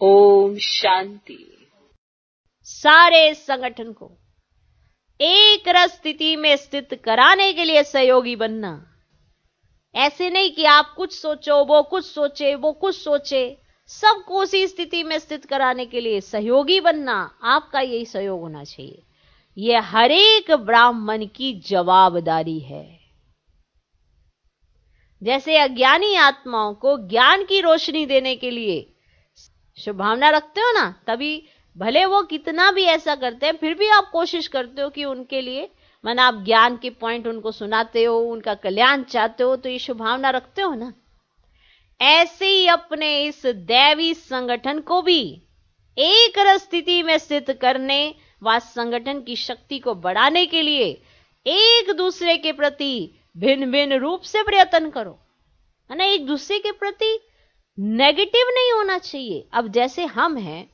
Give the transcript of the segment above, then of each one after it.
ओम शांति। सारे संगठन को एक रस स्थिति में स्थित कराने के लिए सहयोगी बनना। ऐसे नहीं कि आप कुछ सोचो, वो कुछ सोचे, वो कुछ सोचे, सबको उसी स्थिति में स्थित कराने के लिए सहयोगी बनना। आपका यही सहयोग होना चाहिए। यह हर एक ब्राह्मण की जवाबदारी है। जैसे अज्ञानी आत्माओं को ज्ञान की रोशनी देने के लिए शुभ भावना रखते हो ना, तभी भले वो कितना भी ऐसा करते हैं, फिर भी आप कोशिश करते हो कि उनके लिए माने आप ज्ञान के पॉइंट उनको सुनाते हो, उनका कल्याण चाहते हो, तो ये शुभ भावना रखते हो ना। ऐसे ही अपने इस दैवी संगठन को भी एक रस स्थिति में स्थित करने व संगठन की शक्ति को बढ़ाने के लिए एक दूसरे के प्रति भिन्न भिन्न रूप से प्रयत्न करो, है ना। एक दूसरे के प्रति नेगेटिव नहीं होना चाहिए। अब जैसे हम हैं,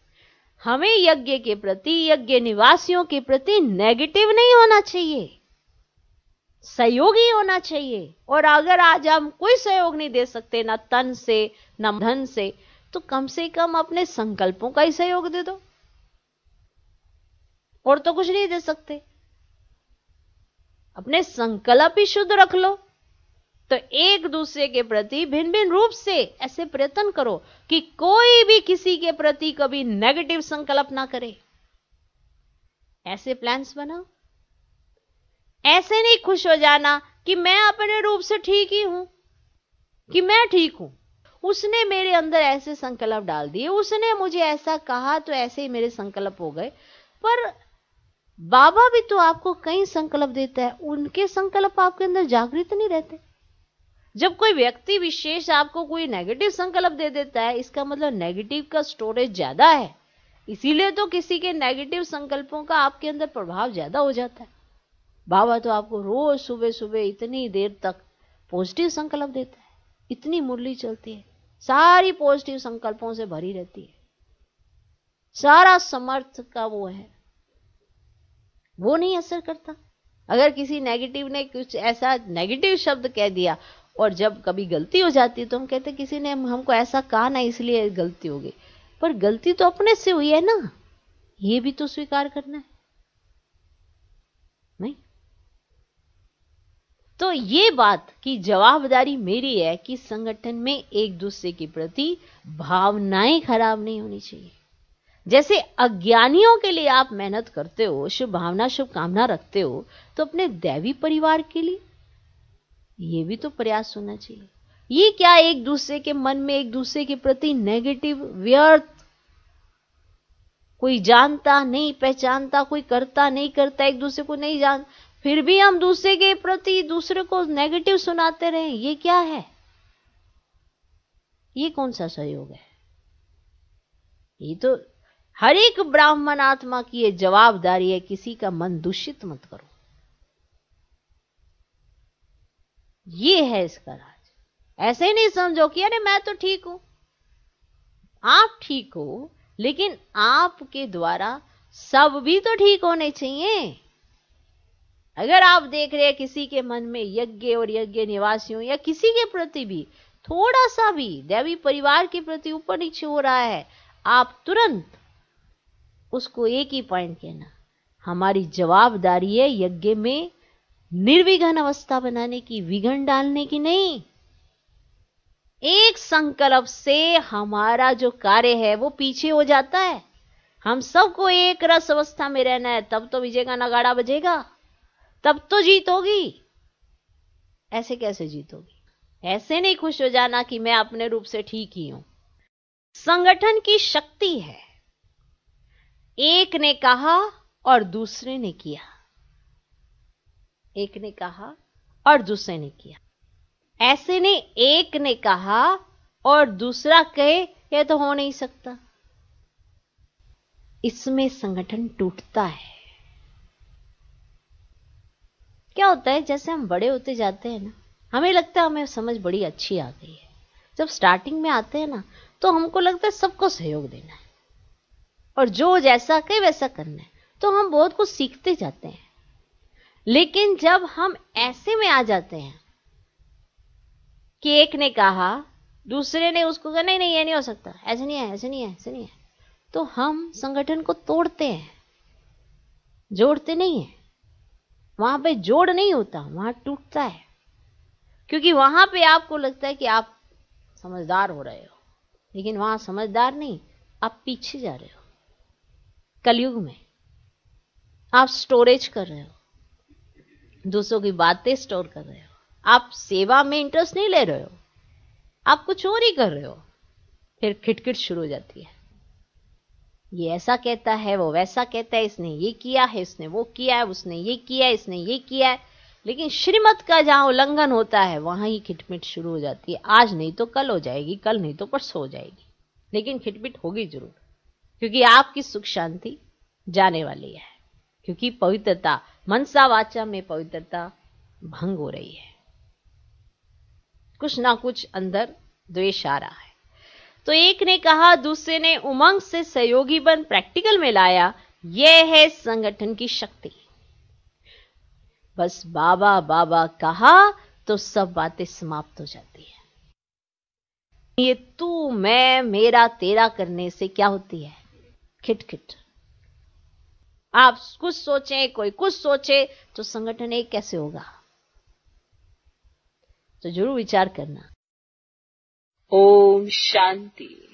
हमें यज्ञ के प्रति, यज्ञ निवासियों के प्रति नेगेटिव नहीं होना चाहिए, सहयोगी होना चाहिए। और अगर आज हम कोई सहयोग नहीं दे सकते, ना तन से ना धन से, तो कम से कम अपने संकल्पों का ही सहयोग दे दो। और तो कुछ नहीं दे सकते, अपने संकल्प ही शुद्ध रख लो। तो एक दूसरे के प्रति भिन्न भिन्न रूप से ऐसे प्रयत्न करो कि कोई भी किसी के प्रति कभी नेगेटिव संकल्प ना करे। ऐसे प्लान्स बनाओ। ऐसे नहीं खुश हो जाना कि मैं अपने रूप से ठीक ही हूं, कि मैं ठीक हूं, उसने मेरे अंदर ऐसे संकल्प डाल दिए, उसने मुझे ऐसा कहा तो ऐसे ही मेरे संकल्प हो गए। पर बाबा भी तो आपको कई संकल्प देता है, उनके संकल्प आपके अंदर जागृत नहीं रहते। जब कोई व्यक्ति विशेष आपको कोई नेगेटिव संकल्प दे देता है, इसका मतलब नेगेटिव का स्टोरेज ज्यादा है, इसीलिए तो किसी के नेगेटिव संकल्पों का आपके अंदर प्रभाव ज्यादा हो जाता है। बाबा तो आपको रोज सुबह सुबह इतनी देर तक पॉजिटिव संकल्प देता है, इतनी मुरली चलती है, सारी पॉजिटिव संकल्पों से भरी रहती है, सारा समर्थ का वो है, वो नहीं असर करता। अगर किसी नेगेटिव ने कुछ ऐसा नेगेटिव शब्द कह दिया, और जब कभी गलती हो जाती है तो हम कहते किसी ने हमको ऐसा कहा ना, इसलिए गलती हो गई। पर गलती तो अपने से हुई है ना, ये भी तो स्वीकार करना है, नहीं? तो ये बात की जवाबदारी मेरी है कि संगठन में एक दूसरे के प्रति भावनाएं खराब नहीं होनी चाहिए। जैसे अज्ञानियों के लिए आप मेहनत करते हो, शुभ भावना शुभ कामना रखते हो, तो अपने दैवी परिवार के लिए ये भी तो प्रयास होना चाहिए। ये क्या एक दूसरे के मन में एक दूसरे के प्रति नेगेटिव व्यर्थ, कोई जानता नहीं पहचानता, कोई करता नहीं करता, एक दूसरे को नहीं जान, फिर भी हम दूसरे के प्रति दूसरे को नेगेटिव सुनाते रहे, ये क्या है? ये कौन सा सहयोग है? ये तो हर एक ब्राह्मण आत्मा की ये जवाबदारी है, किसी का मन दूषित मत करो। ये है इसका राज। ऐसे ही नहीं समझो कि अरे मैं तो ठीक हूं। आप ठीक हो, लेकिन आपके द्वारा सब भी तो ठीक होने चाहिए। अगर आप देख रहे हैं किसी के मन में यज्ञ और यज्ञ निवासियों या किसी के प्रति भी थोड़ा सा भी दैवी परिवार के प्रति ऊपर नीचे हो रहा है, आप तुरंत उसको एक ही पॉइंट कहना, हमारी जवाबदारी है यज्ञ में निर्विघ्न अवस्था बनाने की, विघ्न डालने की नहीं। एक संकल्प से हमारा जो कार्य है वो पीछे हो जाता है। हम सबको एक रस अवस्था में रहना है, तब तो विजय का नगाड़ा बजेगा, तब तो जीत होगी। ऐसे कैसे जीत होगी? ऐसे नहीं खुश हो जाना कि मैं अपने रूप से ठीक ही हूं। संगठन की शक्ति है, एक ने कहा और दूसरे ने किया, एक ने कहा और दूसरे ने किया। ऐसे नहीं एक ने कहा और दूसरा कहे यह तो हो नहीं सकता, इसमें संगठन टूटता है। क्या होता है, जैसे हम बड़े होते जाते हैं ना, हमें लगता है हमें समझ बड़ी अच्छी आ गई है। जब स्टार्टिंग में आते हैं ना, तो हमको लगता है सबको सहयोग देना है और जो जैसा कहे वैसा करना है, तो हम बहुत कुछ सीखते जाते हैं। लेकिन जब हम ऐसे में आ जाते हैं कि एक ने कहा, दूसरे ने उसको कहा नहीं नहीं ये नहीं हो सकता, ऐसे नहीं है, ऐसे नहीं है, ऐसे नहीं है, तो हम संगठन को तोड़ते हैं, जोड़ते नहीं है। वहां पे जोड़ नहीं होता, वहां टूटता है, क्योंकि वहां पे आपको लगता है कि आप समझदार हो रहे हो, लेकिन वहां समझदार नहीं, आप पीछे जा रहे हो। कलयुग में आप स्टोरेज कर रहे हो, दूसरों की बातें स्टोर कर रहे हो, आप सेवा में इंटरेस्ट नहीं ले रहे हो, आप कुछ और ही कर रहे हो। फिर खिटखिट शुरू हो जाती है, ये ऐसा कहता है, वो वैसा कहता है, इसने ये किया है, इसने वो किया है, उसने ये किया है, इसने ये किया है। लेकिन श्रीमत का जहां उल्लंघन होता है वहां ही खिटमिट शुरू हो जाती है। आज नहीं तो कल हो जाएगी, कल नहीं तो परसों हो जाएगी, लेकिन खिटमिट होगी जरूर, क्योंकि आपकी सुख शांति जाने वाली है, क्योंकि पवित्रता, मनसा वाचा में पवित्रता भंग हो रही है। कुछ ना कुछ अंदर द्वेष आ रहा है। तो एक ने कहा, दूसरे ने उमंग से सहयोगी बन प्रैक्टिकल में लाया। यह है संगठन की शक्ति। बस बाबा बाबा कहा तो सब बातें समाप्त हो जाती है। ये तू मैं मेरा तेरा करने से क्या होती है? खिटखिट। आप कुछ सोचें, कोई कुछ सोचे, तो संगठन एक कैसे होगा? तो जरूर विचार करना। ओम शांति।